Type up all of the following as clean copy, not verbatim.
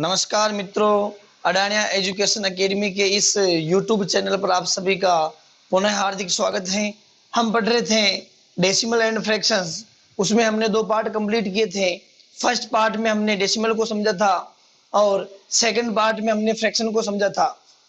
नमस्कार मित्रों, अडानिया education academy के इस YouTube चैनल पर आप सभी का पुनः हार्दिक स्वागत है। हम पढ़ रहे थे डेसिमल एंड फ्रैक्शंस। उसमें हमने 2 पार्ट कंप्लीट किए थे। फर्स्ट पार्ट में हमने डेसिमल को समझा था और सेकंड पार्ट में हमने फ्रैक्शन को समझा था।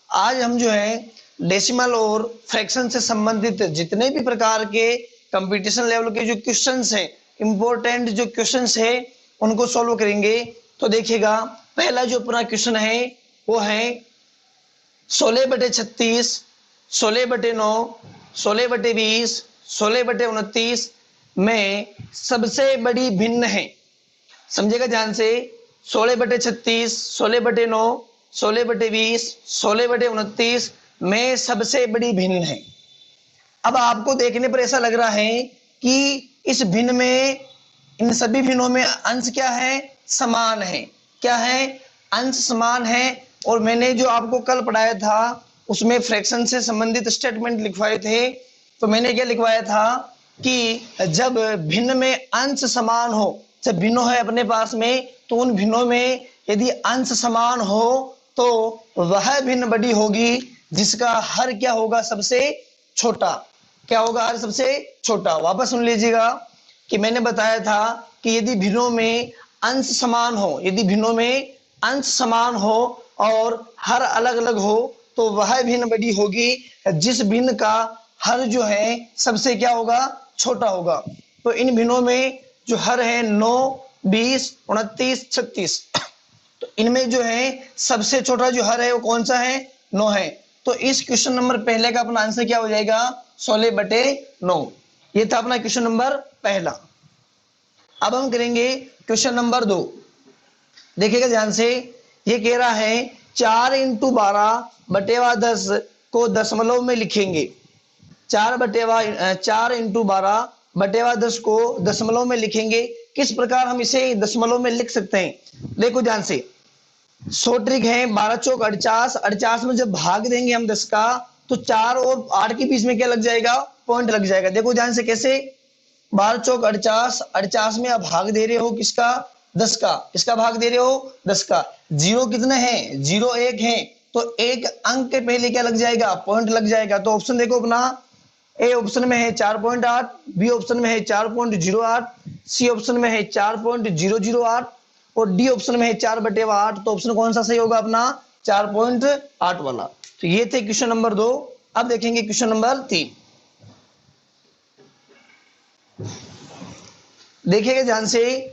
आज हम जो है डेसिमल और फ्रैक्शन से संबंधित जितने भी प्रकार के कंपटीशन लेवल के जो क्वेश्चंस हैं, इंपॉर्टेंट जो क्वेश्चंस है, उनको सॉल्व करेंगे। तो देखिएगा, पहला जो अपना क्वेश्चन है वो है 16/36, 16/9, 16/20, 16/29 में सबसे बड़ी भिन्न है। समझेगा ध्यान से। 16/36, 16/9, 16/20, 16/29 में सबसे बड़ी भिन्न है। अब आपको देखने पर ऐसा लग रहा है कि इस भिन्न में, इन सभी भिन्नों में अंश क्या है? समान है। क्या है? अंश समान है। और मैंने जो आपको कल पढ़ाया था उसमें फ्रैक्शन से संबंधित स्टेटमेंट लिखवाए थे। तो मैंने क्या लिखवाया था कि जब भिन्न में अंश समान हो, जब भिन्नों है अपने पास में, तो उन भिन्नों में यदि अंश समान हो तो वह भिन्न बड़ी होगी जिसका हर क्या होगा? सबसे छोटा। क्या होगा? हर सबसे छोटा। वापस सुन लीजिएगा कि मैंने बताया था कि यदि भिन्नों में अंश समान हो, यदि भिन्नों में अंश समान हो और हर अलग अलग हो तो वह भिन्न बड़ी होगी जिस भिन्न का हर जो है सबसे क्या होगा? छोटा होगा। तो इन भिन्नों में जो हर है 9, 20, 29, 36, तो इनमें जो है सबसे छोटा जो हर है वो कौन सा है? 9 है। तो इस क्वेश्चन नंबर पहले का अपना आंसर क्या हो जाएगा? 16/9। ये था अपना क्वेश्चन नंबर पहला। अब हम करेंगे क्वेश्चन नंबर 2। देखिएगा ध्यान से। ये कह रहा है 4 × 12/10 को दशमलव में लिखेंगे। 4 × 12/10 को दशमलव में लिखेंगे। किस प्रकार हम इसे दशमलव में लिख सकते हैं? देखो ध्यान से। 100 ट्रिक है। 12 चौक 48, 48 में जब भाग देंगे हम 10 का तो 4 और 8 के बीच में क्या लग जाएगा? पॉइंट लग जाएगा। देखो ध्यान से कैसे। 12 चौक 48, 48 में आप भाग दे रहे हो किसका? 10 का। किसका भाग दे रहे हो? 10 का। जीरो कितने हैं? 0 1 है। तो एक अंक के पहले क्या लग जाएगा? पॉइंट लग जाएगा। तो ऑप्शन देखो अपना, ए ऑप्शन में है 4.8, बी ऑप्शन में है 4.08, सी ऑप्शन में है 4.008 और डी ऑप्शन में है 4/8। तो ऑप्शन कौन सा सही होगा अपना? 4.8 वाला। तो ये थे क्वेश्चन नंबर 2। अब देखेंगे क्वेश्चन नंबर 3। देखिएगा ध्यान से।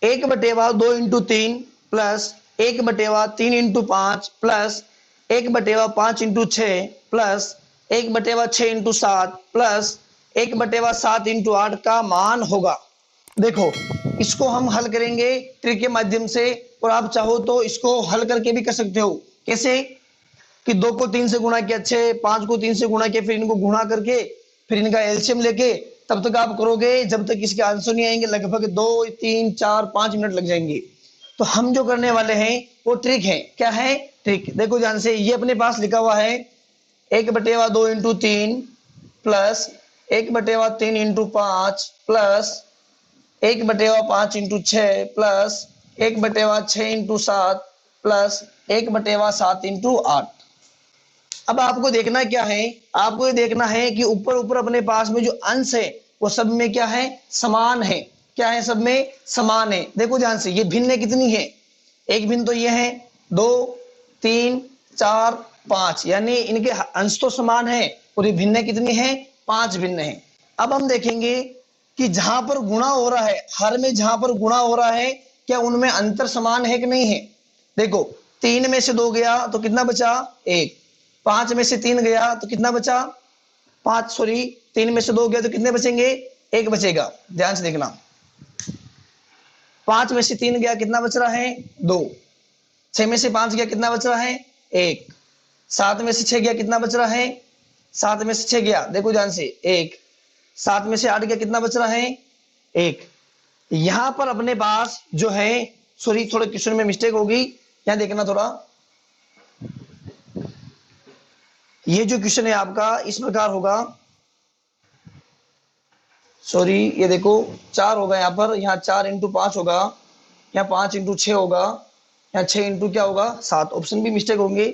1/2 × 3 प्लस 1/3 × 5 प्लस 1/5 × 6 प्लस 1/6 × 7 प्लस 1/7 × 8 का मान होगा। देखो, इसको हम हल करेंगे ट्रिक के माध्यम से, और आप चाहो तो इसको हल करके भी कर सकते हो। कैसे? कि 2 को 3 से गुणा किया, 6, 5 को 3 से गुणा किया, फिर इनको गुणा करके फिर इनका एलसीएम लेके तब तक आप करोगे जब तक इसके आंसर नहीं आएंगे। लगभग 2, 3, 4, 5 मिनट लग जाएंगे। तो हम जो करने वाले हैं वो ट्रिक है। क्या है? ट्रिक। देखो ध्यान से। ये अपने पास लिखा हुआ है 1/2 × 3 प्लस 1/3 × 5 प्लस 1/5 × 6 प्लस 1/6 × 7 प्लस 1/7 × 8। अब आपको देखना क्या है? आपको ये देखना है कि ऊपर ऊपर अपने पास में जो अंश है वो सब में क्या है? समान है। क्या है? सब में समान है। देखो ध्यान से। ये भिन्न कितनी है? एक भिन्न तो ये है 2, 3, 4, 5, यानी इनके अंश तो समान है और ये भिन्न कितनी है? 5 भिन्न है। अब हम देखेंगे कि जहां पर गुणा हो रहा है, हर में जहां पर गुणा हो रहा है, क्या उनमें अंतर समान है कि नहीं है? देखो, 3 में से 2 गया तो कितना बचा? 1। 5 में से 3 गया तो कितना बचा? 3 में से 2 गया तो कितने बचेंगे? 1 बचेगा। ध्यान से देखना। 5 में से 3 गया, कितना बच रहा है? 2। 6 में से 5 गया, कितना बच रहा है? 1। 7 में से 6 गया, कितना बच रहा है? 7 में से 6 गया, देखो ध्यान से, 1। 7 में से 8 गया, कितना बच रहा है? 1। यहां पर अपने पास जो है, सॉरी थोड़े क्वेश्चन में मिस्टेक होगी, यहां देखना थोड़ा। ये जो क्वेश्चन है आपका इस प्रकार होगा, सॉरी ये देखो 4 होगा यहाँ पर, यहाँ 4 × 5 होगा, यहाँ 5 × 6 होगा, या 6 इंटू क्या होगा 7, ऑप्शन भी मिस्टेक होंगे।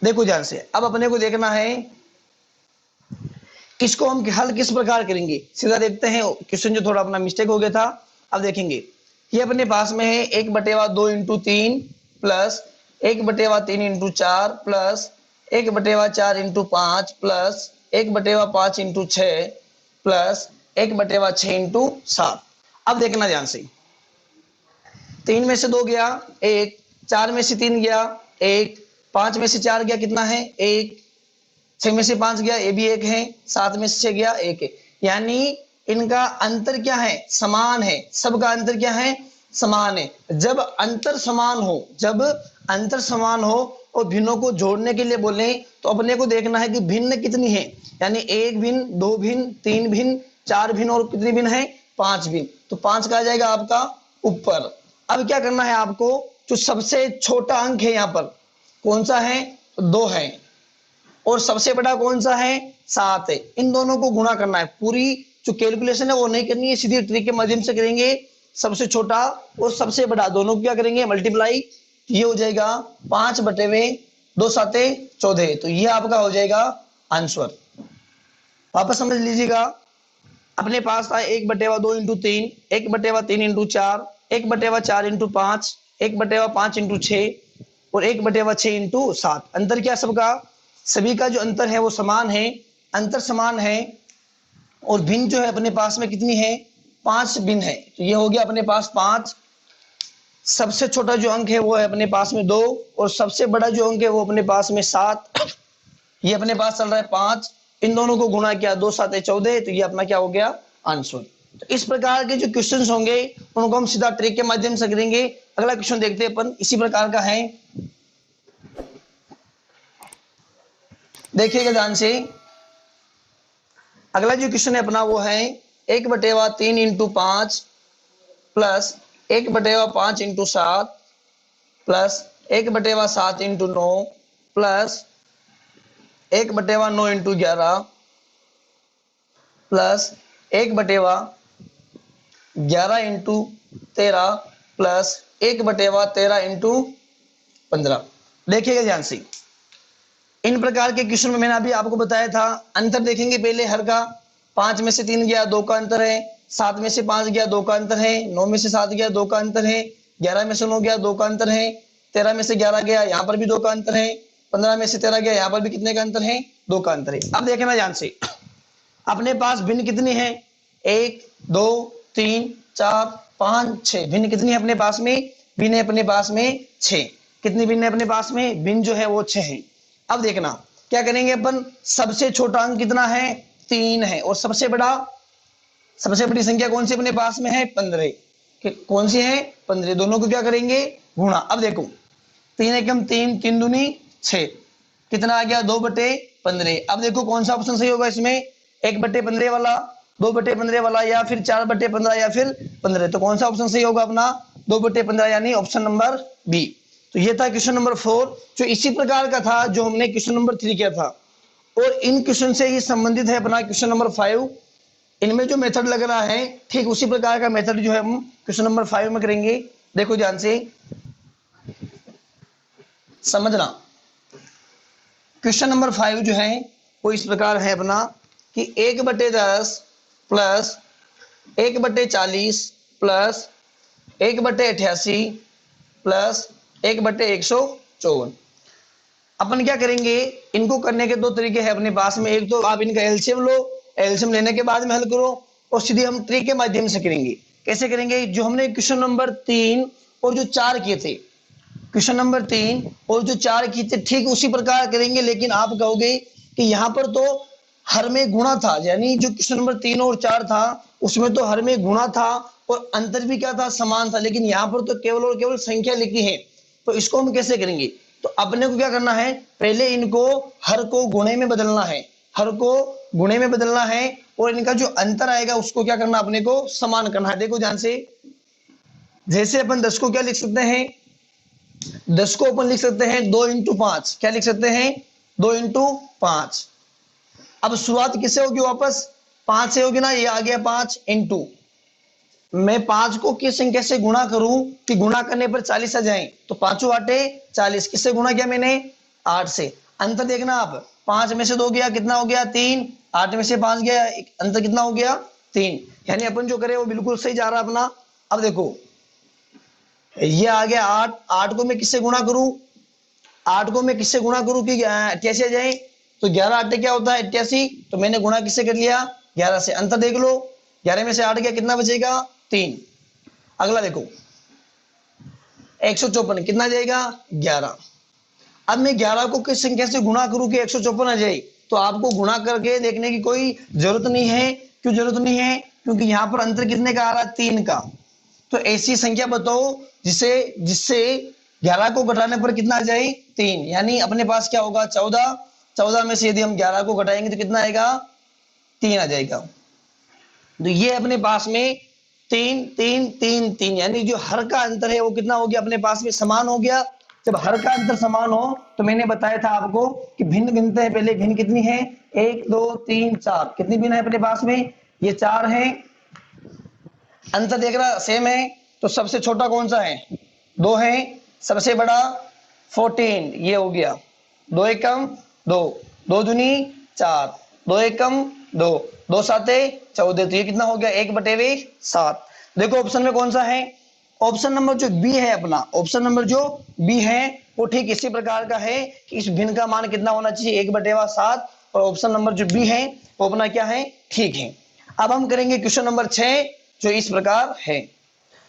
देखो ध्यान से, अब अपने को देखना है किसको हम हल किस प्रकार करेंगे। सीधा देखते हैं क्वेश्चन जो थोड़ा अपना मिस्टेक हो गया था। अब देखेंगे ये अपने पास में है 1/2 into 3 plus 1/3 into 4 plus 1/4 into 5 plus 1/5 into 6 plus 1/6 into 7। अब देखना ध्यान से, 3 में से 2 गया 1, 4 में से 3 गया 1, 5 में से 4 गया कितना है 1, 6 में से 5 गया ये भी 1 है, 7 में से 6 गया 1 है। यानी इनका अंतर क्या है समान है, सबका अंतर क्या है समान है। जब अंतर समान हो, जब अंतर समान हो और भिन्नों को जोड़ने के लिए बोले तो अपने को देखना है कि भिन्न कितनी है, यानी 1 भिन्न 2 भिन्न 3 भिन्न 4 भिन्न और कितनी भिन्न है 5 भिन्न। तो 5 का आ जाएगा आपका ऊपर। अब क्या करना है आपको, जो सबसे छोटा अंक है यहाँ पर कौन सा है 2 है और सबसे बड़ा कौन सा है 7 है, इन दोनों को गुणा करना है। पूरी जो कैलकुलेशन है वो नहीं करनी है, सीधी ट्रिक के माध्यम से करेंगे। सबसे छोटा और सबसे बड़ा दोनों को क्या करेंगे मल्टीप्लाई, ये हो जाएगा 5/2 7 14। तो ये आपका हो जाएगा आंसर। वापस समझ लीजिएगा, अपने पास था 1/2 इंटू 3, 1/3 इंटू 4, 1/4 इंटू 5, 1/5 इंटू 6 और 1/6 इंटू 7। अंतर क्या सबका, सभी का जो अंतर है वो समान है, अंतर समान है और भिन्न जो है अपने पास में कितनी है 5 भिन्न है। तो ये हो गया अपने पास 5। सबसे छोटा जो अंक है वो है अपने पास में 2 और सबसे बड़ा जो अंक है वो अपने पास में 7। ये अपने पास चल रहा है 5, इन दोनों को गुणा किया 2 7 14, तो ये अपना क्या हो गया आंसर। तो इस प्रकार के जो क्वेश्चंस होंगे उनको हम सीधा ट्रिक के माध्यम से करेंगे। अगला क्वेश्चन देखते हैं अपन, इसी प्रकार का है, देखिएगा ध्यान से। अगला जो क्वेश्चन है अपना वो है 1/3 into 5 plus 1/5 into 7 plus 1/7 into 9 plus 1/9 into 11 plus 1/11 into 13 plus 1/13 into 15। देखिएगा ध्यान से, इन प्रकार के क्वेश्चन में मैंने अभी आपको बताया था। अंतर देखेंगे पहले हर का, 5 में से 3 गया 2 का अंतर है, 7 में से 5 गया 2 का अंतर है, 9 में से 7 गया 2 का अंतर है, 11 में से 9 गया 2 का अंतर है, 13 में से 11 गया यहाँ पर भी 2 का अंतर है, 15 में से 13 गया यहाँ पर भी कितने का अंतर है 2 का अंतर है। अब देखना ध्यान से, अपने पास भिन्न कितनी है 1 2 3 4 5 6, भिन्न कितनी है अपने पास में, भिन्न है अपने पास में 6। कितनी भिन्न है अपने पास में, भिन्न जो है वो 6 है। अब देखना क्या करेंगे अपन, सबसे छोटा अंक कितना है 3 है और सबसे बड़ी संख्या कौन सी अपने पास में है 15। कौन सी है 15, दोनों को क्या करेंगे गुणा। अब देखो 3 एकम 3, 3 दूनी 6, कितना आ गया 2/15। अब देखो कौन सा ऑप्शन सही होगा इसमें, 1/15 वाला, 2/15 वाला या फिर 4/15 या फिर 15। तो कौन सा ऑप्शन सही होगा अपना 2/15 यानी ऑप्शन नंबर बी। तो ये था क्वेश्चन नंबर 4, जो इसी प्रकार का था जो हमने क्वेश्चन नंबर 3 किया था। और इन क्वेश्चन से ही संबंधित है अपना क्वेश्चन नंबर 5। इनमें जो मेथड लग रहा है ठीक उसी प्रकार का मेथड जो है हम क्वेश्चन नंबर 5 में करेंगे। देखो ध्यान से समझना, क्वेश्चन नंबर 5 जो है वो इस प्रकार है अपना कि 1/10 प्लस 1/40 प्लस 1/88 प्लस 1/154। अपन क्या करेंगे, इनको करने के 2 तरीके हैं अपने पास में। एक तो आप इनका एलसीएम लो, एलसीएम लेने के बाद में हल करो, और सीधे हम ट्रिक के माध्यम से करेंगे। कैसे करेंगे, जो हमने क्वेश्चन नंबर 3 और जो 4 किए थे, क्वेश्चन नंबर 3 और जो 4 किए थे ठीक उसी प्रकार करेंगे। लेकिन आप कहोगे कि यहाँ पर तो हर में गुणा था, यानी जो क्वेश्चन नंबर 3 और 4 था उसमें तो हर में गुणा था और अंतर भी क्या था समान था, लेकिन यहाँ पर तो केवल और केवल संख्या लिखी है। तो इसको हम कैसे करेंगे, तो अपने को क्या करना है, पहले इनको हर को गुणे में बदलना है, हर को गुणे में बदलना है और इनका जो अंतर आएगा उसको क्या करना, अपने को समान करना है। देखो ध्यान से, जैसे अपन 10 को क्या लिख सकते हैं, 10 को अपन लिख सकते हैं 2 इंटू 5, क्या लिख सकते हैं 2 इंटू 5। अब शुरुआत किससे होगी, वापस 5 से होगी ना, ये आ गया 5 इंटू मैं 5 को किस संख्या से गुणा करूं कि गुणा करने पर 40 आ जाए? तो 5 आटे 40, किससे गुणा किया मैंने? 8 से। अंतर देखना आप, 5 में से 2 गया, कितना हो गया? 3। 8 में से 5 गया, अंतर कितना हो गया? 3। यानी अपन जो करे वो बिल्कुल सही जा रहा है अपना। अब देखो ये आ गया 8, 8 को मैं किससे गुणा करूं? 8 को मैं किससे गुणा करूं कि 88 आ जाए? तो 11 8 क्या होता है? 88। तो मैंने गुणा किससे कर लिया? 11 से। अंतर देख लो, 11 में से 8 गया, कितना बचेगा? 3। अगला देखो 154, कितना जाएगा? 11। अब मैं 11 को किस संख्या से गुणा करूं कि 154 आ जाए? तो आपको गुणा करके देखने की कोई जरूरत नहीं है। क्यों जरूरत नहीं है? क्योंकि यहां पर अंतर कितने का आ रहा है? 3 का। तो ऐसी संख्या बताओ जिसे जिससे 11 को घटाने पर कितना आ जाए? 3। यानी अपने पास क्या होगा? 14। 14 में से यदि हम 11 को घटाएंगे तो कितना आएगा? 3 आ जाएगा। तो ये अपने पास में 3 3 3 3, यानी जो हर का अंतर है वो कितना हो गया? अपने पास में समान हो गया। जब हर का अंतर समान हो तो मैंने बताया था आपको कि भिन्न गिनते हैं। पहले भिन्न कितनी है? 1 2 3 4, कितनी भिन्न है अपने पास में? ये 4 है। अंतर देख रहा सेम है, तो सबसे छोटा कौन सा है? 2 है। सबसे बड़ा 14, ये हो गया। 2 एकम 2, 2 दूनी 4, 2 एकम 2, 2 साते 14। तो ये कितना हो गया? 1/7। देखो ऑप्शन में कौन सा है? ऑप्शन नंबर जो बी है अपना, ऑप्शन नंबर जो बी है वो ठीक इसी प्रकार का है कि इस भिन्न का मान कितना होना चाहिए? 1/7। और ऑप्शन नंबर जो बी है वो अपना क्या है? ठीक है। अब हम करेंगे क्वेश्चन नंबर 6, जो इस प्रकार है।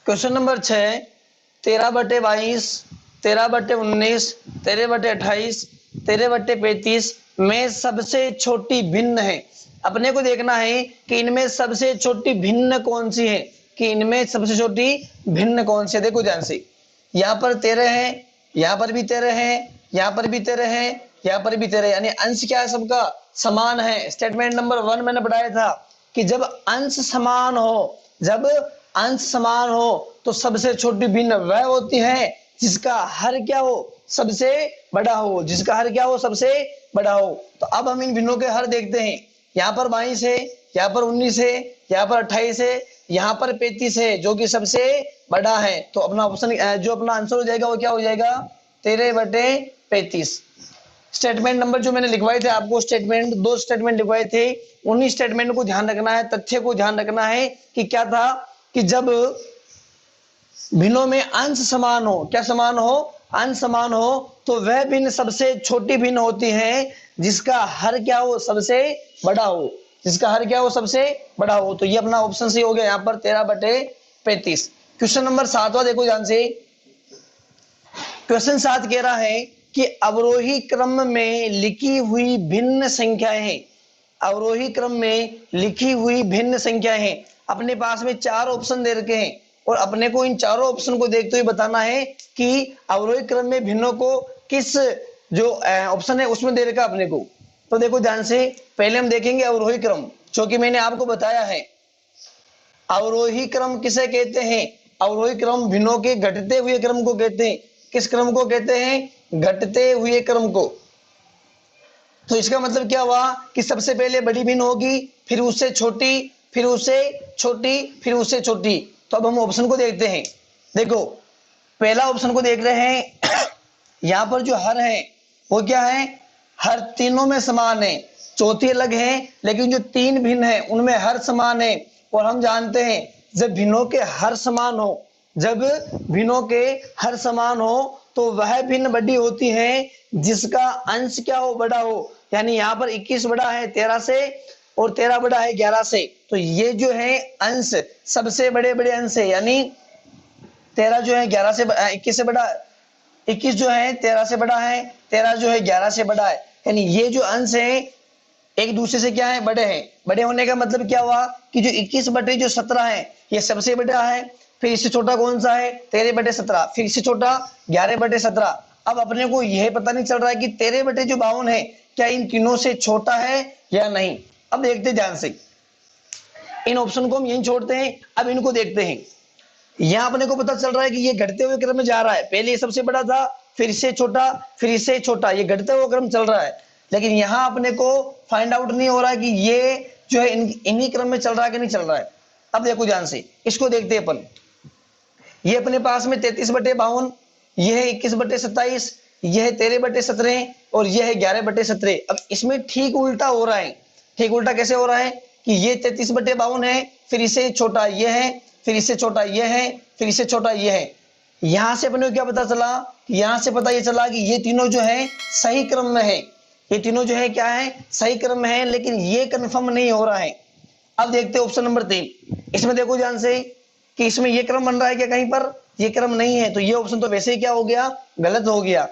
क्वेश्चन नंबर 6, 13/22, 13/19, 13/28, 13/35 में सबसे छोटी भिन्न है। अपने को देखना है कि इनमें सबसे छोटी भिन्न कौन सी है, कि इनमें सबसे छोटी भिन्न कौन सी है। देखो ध्यान से, यहाँ पर 13 है, यहाँ पर भी 13 है, यहाँ पर भी 13 है, यहाँ पर भी 13 है, यानी अंश क्या है? सबका समान है। स्टेटमेंट नंबर 1 मैंने बताया था कि जब अंश समान हो, जब अंश समान हो तो सबसे छोटी भिन्न वह होती है जिसका हर क्या हो? सबसे बड़ा हो। जिसका हर क्या हो? सबसे बड़ा हो। तो अब हम इन भिन्नों के हर देखते हैं। यहाँ पर 22 है, यहाँ पर 19 है, यहाँ पर 28 है, यहाँ पर 35 है, जो कि सबसे बड़ा है। तो अपना ऑप्शन जो अपना आंसर हो जाएगा वो क्या हो जाएगा? 13/35। स्टेटमेंट नंबर जो मैंने लिखवाए थे आपको, स्टेटमेंट 2 स्टेटमेंट लिखवाए थे, उन्हीं स्टेटमेंट को ध्यान रखना है, तथ्य को ध्यान रखना है कि क्या था कि जब भिन्नों में अंश समान हो, क्या समान हो? अंश समान हो, तो वह भिन्न सबसे छोटी भिन्न होती है जिसका हर क्या हो? सबसे बड़ा हो। जिसका हर क्या हो? सबसे बड़ा हो। तो ये अपना ऑप्शन सी हो गया यहाँ पर 13/35। क्वेश्चन नंबर 7वां देखो ध्यान से। क्वेश्चन 7 कह रहा है कि अवरोही क्रम में लिखी हुई भिन्न संख्याएं, अवरोही क्रम में लिखी हुई भिन्न संख्याएं। अपने पास में 4 ऑप्शन दे रखे हैं और अपने को इन चारों ऑप्शन को देखते हुए बताना है कि अवरोही क्रम में भिन्नों को किस जो ऑप्शन है उसमें दे रखा अपने को। तो देखो ध्यान से, पहले हम देखेंगे अवरोही क्रम, जो कि मैंने आपको बताया है। अवरोही क्रम किसे कहते हैं? अवरोही क्रम भिन्नों के घटते हुए क्रम को कहते हैं। किस क्रम को कहते हैं? घटते हुए क्रम को। तो इसका मतलब क्या हुआ कि सबसे पहले बड़ी भिन्न होगी, फिर उससे छोटी, फिर उससे छोटी, फिर उससे छोटी। तो अब हम ऑप्शन को देखते हैं। देखो पहला ऑप्शन को देख रहे हैं यहां पर जो हर है वो क्या है? हर तीनों में समान है। चौथी अलग है, लेकिन जो 3 भिन्न है उनमें हर समान है। और हम जानते हैं जब भिन्नों के हर समान हो, जब भिन्नों के हर समान हो तो वह भिन्न बड़ी होती है जिसका अंश क्या हो? बड़ा हो। यानी यहाँ पर 21 बड़ा है 13 से और 13 बड़ा है 11 से। तो ये जो है अंश सबसे बड़े बड़े अंश है, यानी 13 जो है 11 से 21 से बड़ा, 21 जो है 13 से बड़ा है, 13 जो है 11 से बड़ा है। यानी ये जो अंश है एक दूसरे से क्या है? बड़े हैं। बड़े होने का मतलब क्या हुआ कि जो 21/17 है ये सबसे बड़ा है। फिर इससे छोटा कौन सा है? 13/17। फिर इससे छोटा 11/17। अब अपने को यह पता नहीं चल रहा है कि 13/52 है क्या इन तीनों से छोटा है या नहीं। अब देखते ध्यान से, इन ऑप्शन को हम यहीं छोड़ते हैं, अब इनको देखते हैं। यहां अपने को पता चल रहा है कि ये घटते हुए क्रम में जा रहा है। पहले ये सबसे बड़ा था, फिर इससे छोटा, फिर इससे छोटा, ये घटते हुए क्रम चल रहा है। लेकिन यहां अपने को फाइंड आउट नहीं हो रहा है कि ये जो है इन्हीं क्रम में चल रहा है कि नहीं चल रहा है। अब देखो ध्यान से, इसको देखते हैं अपन। ये अपने पास में 33/52, यह है 21/27, यह है 13/17 और यह है 11/17। अब इसमें ठीक उल्टा हो रहा है। ठीक उल्टा कैसे हो रहा है कि ये 33/52 है, फिर इससे छोटा ये है, फिर इससे छोटा ये है, फिर इससे छोटा ये है। यहां से अपने को क्या पता चला, यहां से पता ये चला कि ये तीनों जो है सही क्रम में है। ये तीनों जो है क्या है, सही क्रम में है, लेकिन ये कंफर्म नहीं हो रहा है। अब देखते हैं ऑप्शन नंबर 3। इसमें देखो ध्यान से कि इसमें ये क्रम बन रहा है क्या, कहीं पर ये क्रम नहीं है, तो ये ऑप्शन तो वैसे ही क्या हो गया, गलत हो गया।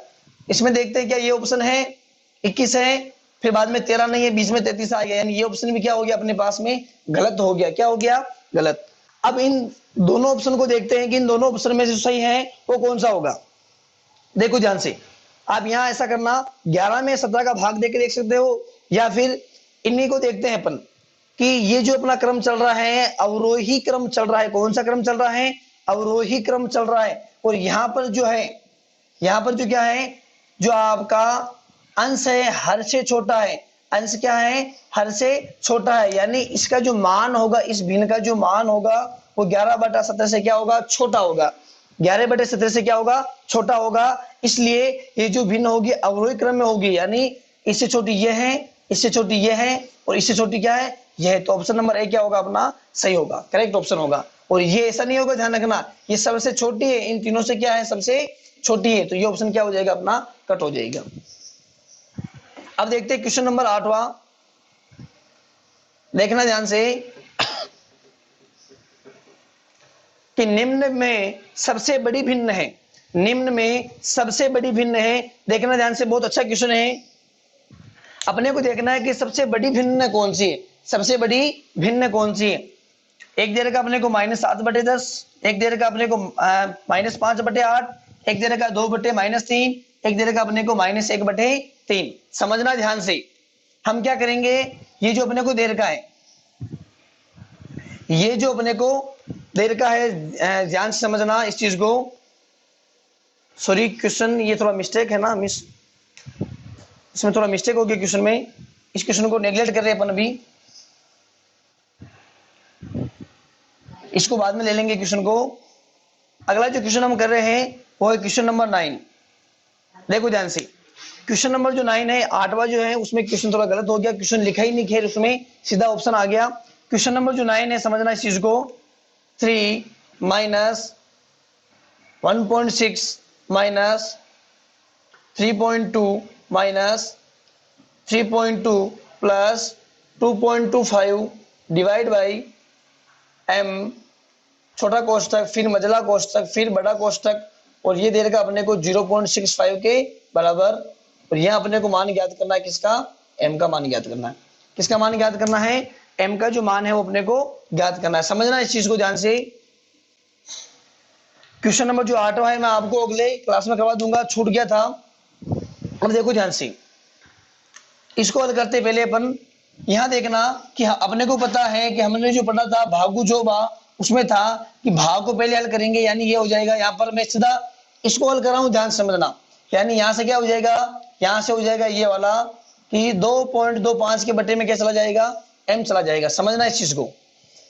इसमें देखते हैं क्या ये ऑप्शन है 21 है, फिर बाद में 13 नहीं है, बीच में 33 आ गया, यानी ये ऑप्शन भी क्या हो गया अपने पास में गलत हो गया। क्या हो गया, गलत। अब इन दोनों ऑप्शन को देखते हैं कि इन दोनों ऑप्शन में से सही है वो कौन सा होगा। देखो ध्यान से, आप यहां ऐसा करना, 11 में 17 का भाग देके देख सकते हो, या फिर इन्हीं को देखते हैं अपन कि ये जो अपना क्रम चल रहा है अवरोही क्रम चल रहा है। कौन सा क्रम चल रहा है, अवरोही क्रम चल रहा है। और यहां पर जो है, यहां पर जो क्या है, जो आपका अंश है हर से छोटा है। अंश क्या है, हर से छोटा है, यानी इसका जो मान होगा, इस भिन्न का जो मान होगा वो 11/17 से क्या होगा, छोटा होगा। 11/17 से क्या होगा, छोटा होगा। इसलिए ये जो भिन्न होगी अवरोही क्रम में होगी, यानी इससे छोटी ये है, इससे छोटी ये है और इससे छोटी क्या है, यह है। तो ऑप्शन नंबर ए क्या होगा अपना, सही होगा, करेक्ट ऑप्शन होगा। और ये ऐसा नहीं होगा, ध्यान रखना, ये सबसे छोटी है, इन तीनों से क्या है, सबसे छोटी है, तो ये ऑप्शन क्या हो जाएगा अपना, कट हो जाएगा। अब देखते हैं क्वेश्चन नंबर 8वां, देखना ध्यान से कि निम्न में सबसे बड़ी भिन्न है। निम्न में सबसे बड़ी भिन्न है, देखना ध्यान से, बहुत अच्छा क्वेश्चन है। अपने को देखना है कि सबसे बड़ी भिन्न कौन सी है, सबसे बड़ी भिन्न कौन सी है। एक दे रखा अपने को -7/10, एक दे रखा अपने को -5/8, एक दे रखा 2/-3, एक दे रखा अपने को -1/3। समझना ध्यान से, हम क्या करेंगे, ये जो अपने को दे रखा है, ये जो अपने को दे रखा है, ध्यान से समझना इस चीज को। सॉरी क्वेश्चन ये थोड़ा मिस्टेक है ना, इसमें थोड़ा मिस्टेक हो गया क्वेश्चन में, इस क्वेश्चन को नेग्लेक्ट कर रहे हैं अपन अभी, इसको बाद में ले लेंगे क्वेश्चन को। अगला जो क्वेश्चन हम कर रहे हैं वो है क्वेश्चन नंबर 9। देखो ध्यान से, क्वेश्चन नंबर जो 9 है, 8वां जो है, उसमें क्वेश्चन थोड़ा गलत हो गया, क्वेश्चन लिखा ही नहीं, खैर उसमें सीधा ऑप्शन आ गया। क्वेश्चन नंबर जो 9 है, समझना इस चीज को, 3 - 1.6 - 3.2 - 3.2 प्लस 2.25 डिवाइड बाई m, छोटा कोष्टक, फिर मझला कोष्टक, फिर बड़ा कोष्टक, और ये दे रखा अपने को 0.65 के बराबर। और यहाँ अपने को मान ज्ञात करना है, किसका, m का मान ज्ञात करना है। किसका मान ज्ञात करना है, m का जो मान है वो अपने को ज्ञात करना है। समझना इस चीज को ध्यान से। क्वेश्चन नंबर जो 8वां है, मैं आपको अगले क्लास में करवा दूंगा, छूट गया था। अब देखो ध्यान से, इसको हल करते पहले अपन यहां देखना कि अपने को पता है कि हमने जो पढ़ा था भागु जो बा, उसमें था कि भाग को पहले हल करेंगे, यानी ये हो जाएगा। यहाँ पर मैं सीधा इसको हल कर रहा हूं, ध्यान समझना, यानी यहां से क्या हो जाएगा, यहां से हो जाएगा ये वाला कि 2.25 के बटे में क्या चला जाएगा, m चला जाएगा। समझना इस चीज को,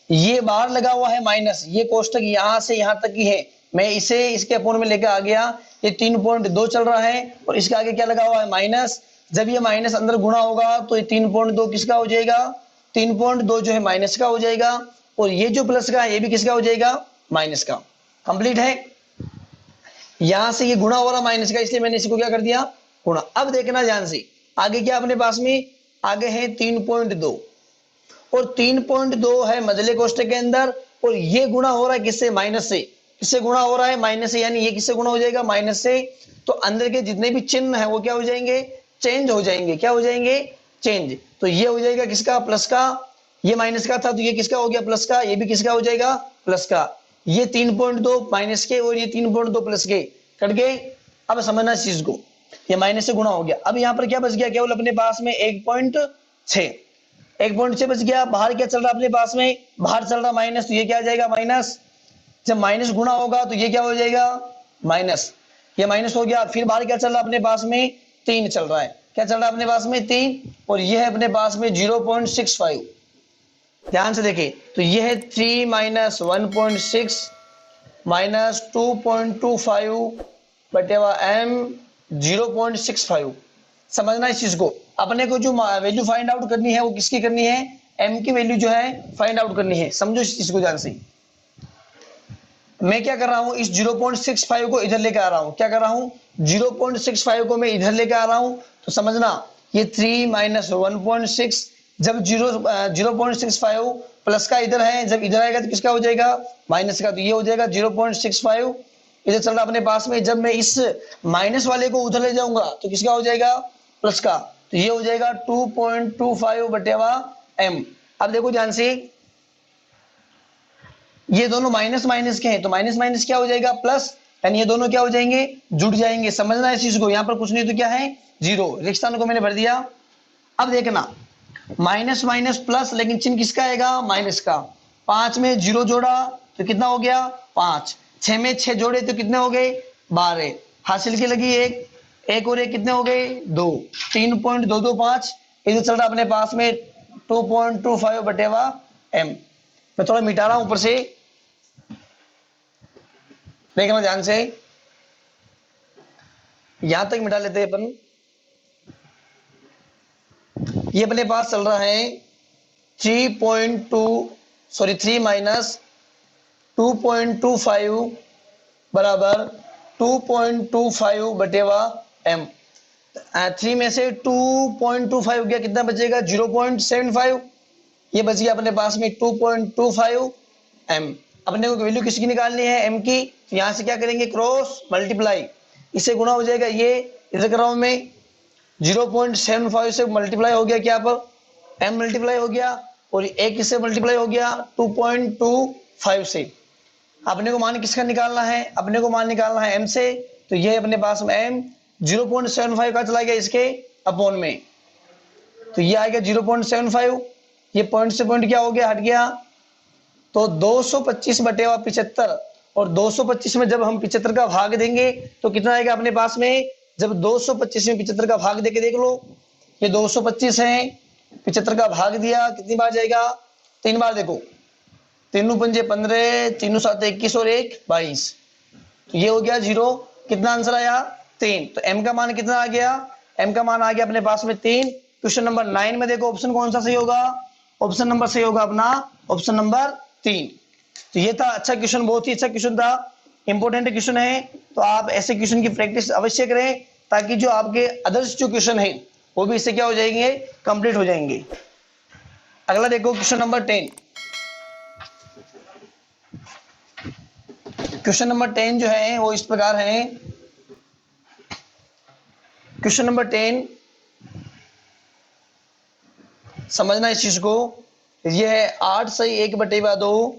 ये बाहर लगा हुआ है माइनस, ये कोष्टक यहां से यहां तक की है, मैं इसे इसके अपोन में लेकर आ गया, ये 3.2 चल रहा है और इसके आगे क्या लगा हुआ है, माइनस। जब ये माइनस अंदर गुणा होगा तो ये 3.2 किसका हो जाएगा, 3.2 जो है माइनस का हो जाएगा, और ये जो प्लस का है ये भी किसका हो जाएगा, माइनस का। कंप्लीट है, यहां से ये गुणा हो रहा माइनस का, इसलिए मैंने इसको क्या कर दिया, गुणा। अब देखना ध्यान से, आगे क्या अपने पास में, आगे है 3.2, और 3.2 है मझले कोष्टक के अंदर, और ये गुणा हो रहा है किससे, माइनस से। किससे गुणा हो रहा है, माइनस से, यानी ये किससे गुणा हो जाएगा, माइनस से। तो अंदर के जितने भी चिन्ह है वो क्या हो जाएंगे, चेंज हो जाएंगे। क्या हो जाएंगे, चेंज। तो ये हो जाएगा किसका, प्लस का, ये माइनस का था तो ये किसका हो गया, प्लस का, ये भी किसका हो जाएगा, प्लस का। ये 3.2 माइनस के और ये 3.2 प्लस के कट गए। अब समझना इस चीज को, ये माइनस से गुणा हो गया। अब यहाँ पर क्या बच गया, केवल अपने पास में 1.6, 1.6 बच गया। बाहर क्या चल रहा है अपने पास में, बाहर चल रहा माइनस, तो ये क्या आ जाएगा, माइनस। जब माइनस गुणा होगा तो ये क्या हो जाएगा, माइनस, ये माइनस हो गया। फिर बाहर क्या चल रहा है अपने पास में, 3 चल रहा है। क्या चल रहा है अपने पास में, 3, और ये है अपने पास में 0.65, ध्यान से देखें, तो ये है 3 माइनस 1.6 माइनस 2.25 बटे m 0.65। समझना इस चीज को, अपने को जो वैल्यू फाइंड आउट करनी है वो किसकी करनी है, m की वैल्यू जो है फाइंड आउट करनी है। समझो इस चीज को ध्यान से। मैं क्या कर रहा हूं, इस 0.65 को इधर लेकर आ रहा हूं। क्या कर रहा हूं, 0.65 को मैं इधर लेकर आ रहा हूं। तो समझना ये 3 माइनस 1.6, जब 0.65 प्लस का इधर है, जब इधर आएगा तो किसका हो जाएगा, माइनस का। तो ये हो जाएगा 0.65 इधर चल रहा अपने पास में। जब मैं इस माइनस वाले को उधर ले जाऊंगा तो किसका हो जाएगा, प्लस का। तो ये हो जाएगा 2.25 बटेवा m। अब देखो ध्यान से, ये दोनों माइनस माइनस के हैं, तो माइनस माइनस क्या हो जाएगा, प्लस, यानी ये दोनों क्या हो जाएंगे, जुड़ जाएंगे। समझना इस चीज को, यहाँ पर कुछ नहीं तो क्या है, जीरो। रिक्तान को मैंने भर दिया। अब देखना, माइनस माइनस प्लस, लेकिन चिन्ह किसका आएगा, माइनस का। 5 में 0 जोड़ा तो कितना हो गया, 5। 6 में 6 जोड़े तो कितने हो गए, 12। हासिल की लगी एक और एक कितने हो गए, 2। 3.225 इधर चल रहा अपने पास में 2.25 बटेवा m। मैं थोड़ा मिटा रहा हूं ऊपर से, देखना ध्यान से, यहां तक मिटा लेते हैं अपन। ये अपने पास चल रहा है 3 माइनस 2.25 बराबर 2.25 बटेवा m। 3 में से 2.25 गया, कितना बचेगा, 0.75। ये बच गया अपने पास में 2.25 m। अपने को वैल्यू किसकी निकालनी है, m की। तो यहां से क्या करेंगे, क्रॉस मल्टीप्लाई, इससे गुना हो जाएगा। ये इधर कर रहा हूं मैं, 0.75 से मल्टीप्लाई हो गया, क्या पर m मल्टीप्लाई हो गया, और एक इससे मल्टीप्लाई हो गया 2.25 से। अपने को मान किसका निकालना है, अपने को मान निकालना है m से। तो ये अपने पास में m 0.75 का चला गया इसके अपॉन में, तो ये आ गया 0.75। ये पॉइंट से पॉइंट क्या हो गया, हट गया। तो 225 बटेवा 75, और 225 में जब हम 75 का भाग देंगे तो कितना आएगा अपने पास में, जब 225 में 75 का भाग देके देख लो, ये 225 है, 75 का भाग दिया, कितनी बार जाएगा, 3 बार। देखो 3 पंजे 15, 3 7 21 और 1 22। तो ये हो गया 0। कितना आंसर आया, 3। तो m का मान कितना आ गया, m का मान आ गया अपने पास में 3। क्वेश्चन नंबर 9 में देखो ऑप्शन कौन सा सही होगा, ऑप्शन नंबर सही होगा अपना ऑप्शन नंबर 3। तो ये था अच्छा क्वेश्चन, बहुत ही अच्छा क्वेश्चन था, इंपॉर्टेंट क्वेश्चन है। तो आप ऐसे क्वेश्चन की प्रैक्टिस अवश्य करें, ताकि जो आपके अदर्स जो क्वेश्चन है वो भी इससे क्या हो जाएंगे, कंप्लीट हो जाएंगे। अगला देखो क्वेश्चन नंबर 10। क्वेश्चन नंबर 10 जो है वो इस प्रकार है। क्वेश्चन नंबर 10, समझना इस चीज को, ये है 8 सही 1/2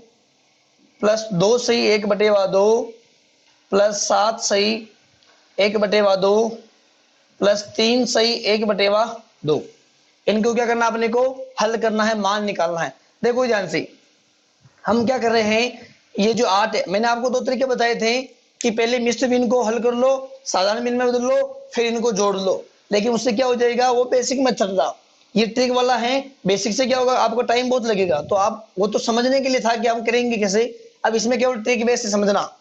प्लस 2 सही 1/2 प्लस 7 सही 1/2 प्लस 3 सही 1/2। इनको क्या करना, अपने को हल करना है, मान निकालना है। देखो ध्यान से, हम क्या कर रहे हैं, ये जो 8 है, मैंने आपको 2 तरीके बताए थे कि पहले मिश्र भिन्न को हल कर लो, साधारण भिन्न में बदल लो, फिर इनको जोड़ लो। लेकिन उससे क्या हो जाएगा, वो बेसिक मेथड था, ये ट्रिक वाला है। बेसिक से क्या होगा, आपको टाइम बहुत लगेगा, तो आप वो तो समझने के लिए था कि हम करेंगे कैसे। अब इसमें केवल ट्रिक बेस से समझना।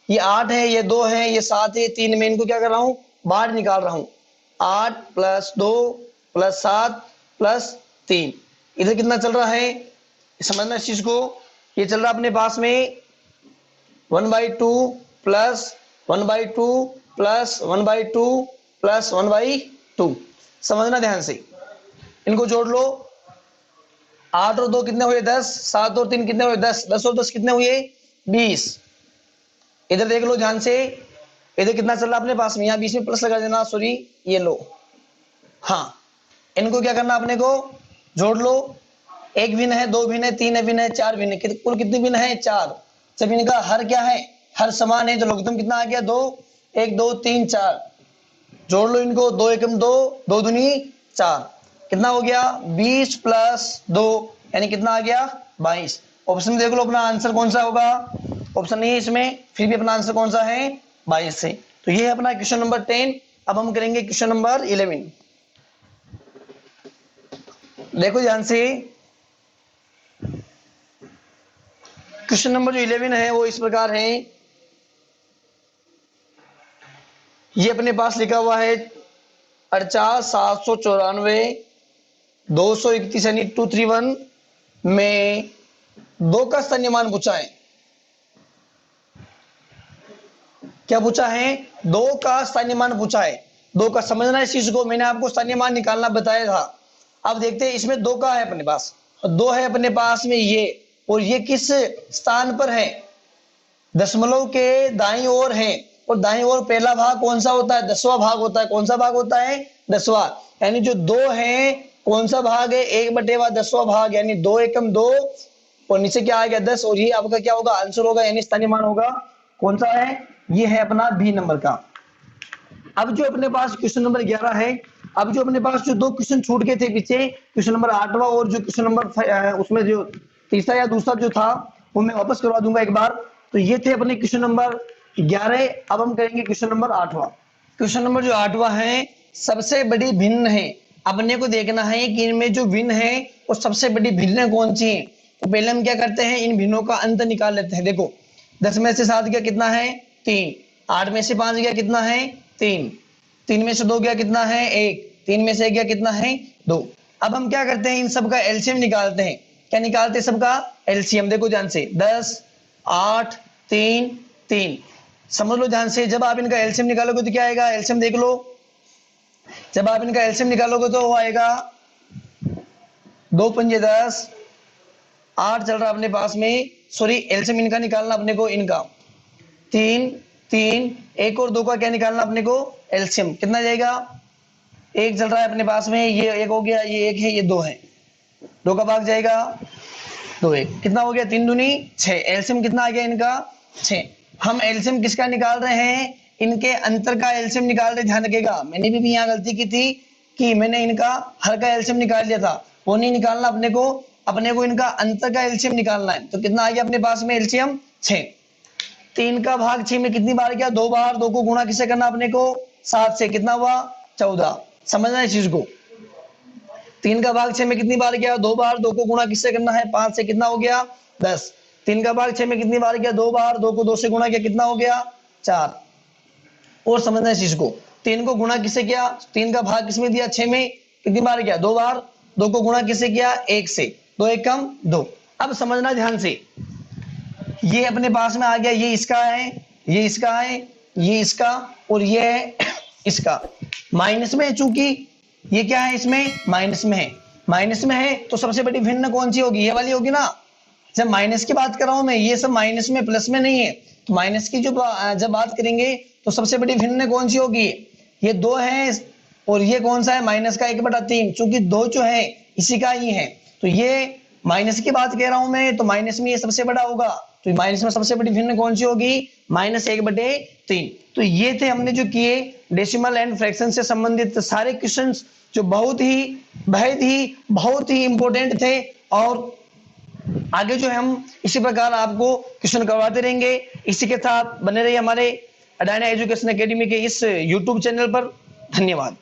ये 8 है, ये 2 है, ये 7 है, 3 में इनको क्या कर रहा हूँ, बाहर निकाल रहा हूँ। 8 + 2 + 7 + 3, इधर कितना चल रहा है, समझना इस चीज को। ये चल रहा अपने पास में 1/2 + 1/2 + 1/2 + 1/2। समझना ध्यान से, इनको जोड़ लो। 8 और 2 कितने हुए, 10। 7 और 3 कितने हुए, 10। 10 और 10 कितने हुए, 20। इधर देख लो ध्यान से, इधर कितना चल रहा अपने पास में, यहाँ बीच में प्लस लगा देना, सॉरी ये लो। हाँ, इनको क्या करना, अपने को जोड़ लो। 1 भिन्न है, 2 भिन्न है, 3 भिन्न है, 4 भिन्न है, कुल कितने भिन्न है, 4। जब इनका हर क्या है, हर समान है, तो लघुत्तम कितना आ गया, 2। 1 2 3 4, जोड़ लो इनको, 2 एकम 2, 2 दूनी 4, कितना हो गया, 20 + 2, यानी कितना आ गया, 22। ऑप्शन देख लो अपना आंसर कौन सा होगा, ऑप्शन नहीं है इसमें, फिर भी अपना आंसर कौन सा है, 22 से। तो ये है अपना क्वेश्चन नंबर 10। अब हम करेंगे क्वेश्चन नंबर 11। देखो ध्यान से, क्वेश्चन नंबर जो 11 है वो इस प्रकार है, ये अपने पास लिखा हुआ है 48 794 231 यानी 231 में 2 का स्थानीय पूछा है। क्या पूछा है? 2 का स्थानीय मान पूछा है। 2 का समझना है इस चीज को, मैंने आपको स्थानीय मान निकालना बताया था। अब देखते हैं इसमें 2 का है अपने पास, 2 है अपने पास में ये, और ये किस स्थान पर है? दशमलव के दाईं ओर है, और दाईं ओर पहला भाग कौन सा होता है? 10वां भाग होता है। कौन सा भाग होता है? 10वां। यानी जो 2 है कौन सा भाग है? 1/10वां भाग, यानी 2 एकम 2, और नीचे क्या आ गया? 10, और ये आपका क्या होगा? आंसर होगा, यानी स्थानीय मान होगा। कौन सा है? ये है अपना बी नंबर का। अब जो अपने पास क्वेश्चन नंबर 11 है, अब जो अपने पास जो 2 क्वेश्चन छूट गए थे पीछे, क्वेश्चन नंबर 8वां और जो क्वेश्चन नंबर उसमें जो तीसरा या दूसरा जो था वो मैं वापस करवा दूंगा एक बार। तो ये थे अपने क्वेश्चन नंबर 11। अब हम करेंगे क्वेश्चन नंबर 8वां। क्वेश्चन नंबर जो 8वां है, सबसे बड़ी भिन्न है। अपने को देखना है कि इनमें जो भिन्न है वो सबसे बड़ी भिन्न कौन सी है। तो पहले हम क्या करते हैं, इन भिन्नों का अंत निकाल लेते हैं। देखो 10 में से 7 गया कितना है? 3। 8 में से 5 गया कितना है? 3। 3 में से 2 गया कितना है? 1। 3 में से 1 गया कितना है? 2। अब हम क्या करते हैं, इन सब का एलसीएम निकालते हैं। क्या निकालते हैं? सबका एलसीएम। देखो ध्यान से, 10 8 3 3, समझ लो ध्यान से। जब आप इनका एलसीएम निकालोगे तो क्या आएगा? एलसीएम देख लो, जब आप इनका एलसीएम निकालोगे तो वो आएगा 2 पंजे 10, 8 चल रहा अपने पास में, सॉरी एलसीएम इनका निकालना अपने को, इनका 3 3, 1 और 2 का क्या निकालना अपने को? एलसीएम। कितना जाएगा? 1 चल रहा है अपने पास में, ये 1 हो गया, ये 1 है, ये 2 है, 2 का भाग जाएगा 2 1, कितना हो गया? 3 दूनी 6। एलसीएम कितना आ गया इनका? 6। हम एलसीएम किसका निकाल रहे हैं? इनके अंतर का एलसीएम निकाल रहे। ध्यान रखिएगा, मैंने भी यहाँ गलती की थी कि मैंने इनका हर का एलसीएम निकाल लिया था, वो नहीं निकालना अपने को इनका अंतर का एलसीएम निकालना है। तो कितना आ गया अपने पास में एलसीएम? 6। 3 का भाग 6 में कितनी बार गया? 2 बार। 2 को गुणा किससे करना अपने को? 7 से। कितना हुआ? 14। समझना इस चीज को। 3 का भाग 6 में कितनी बार गया? 2 बार। 2 को गुणा किससे करना है? 5 से। कितना हो गया? 10। 3 का भाग 6 में कितनी बार गया? 2 बार। 2 को 2 से गुणा किया, कितना हो गया? 4। और समझना इस चीज को, 3 को गुणा किससे किया? 3 का भाग किसमें दिया? 6 में। कितनी बार गया? 2 बार। 2 को गुणा किससे किया? 1 से। 2 1 कम 2। अब समझना ध्यान से, ये अपने पास में आ गया, ये इसका है, ये इसका है, ये इसका, और ये है इसका। माइनस में है, चूंकि ये क्या है इसमें? माइनस में है। माइनस में है तो सबसे बड़ी भिन्न कौन सी होगी? ये वाली होगी ना। जब माइनस की बात कर रहा हूं मैं, ये सब माइनस में, प्लस में नहीं है। तो माइनस की जो जब बात करेंगे तो सबसे बड़ी भिन्न कौन सी होगी? ये 2 है, और ये कौन सा है? माइनस का 1/3। चूंकि 2 जो है इसी का ही है, तो ये माइनस की बात कह रहा हूं मैं, तो माइनस में ये सबसे बड़ा होगा। तो माइनस में सबसे बड़ी भिन्न कौन सी होगी? -1/3। तो ये थे हमने जो किए डेसिमल एंड फ्रैक्शन से संबंधित सारे क्वेश्चंस, जो बहुत ही इंपॉर्टेंट थे। और आगे जो है हम इसी प्रकार आपको क्वेश्चन करवाते रहेंगे। इसी के साथ बने रहिए हमारे अडानी एजुकेशन एकेडमी के इस यूट्यूब चैनल पर। धन्यवाद।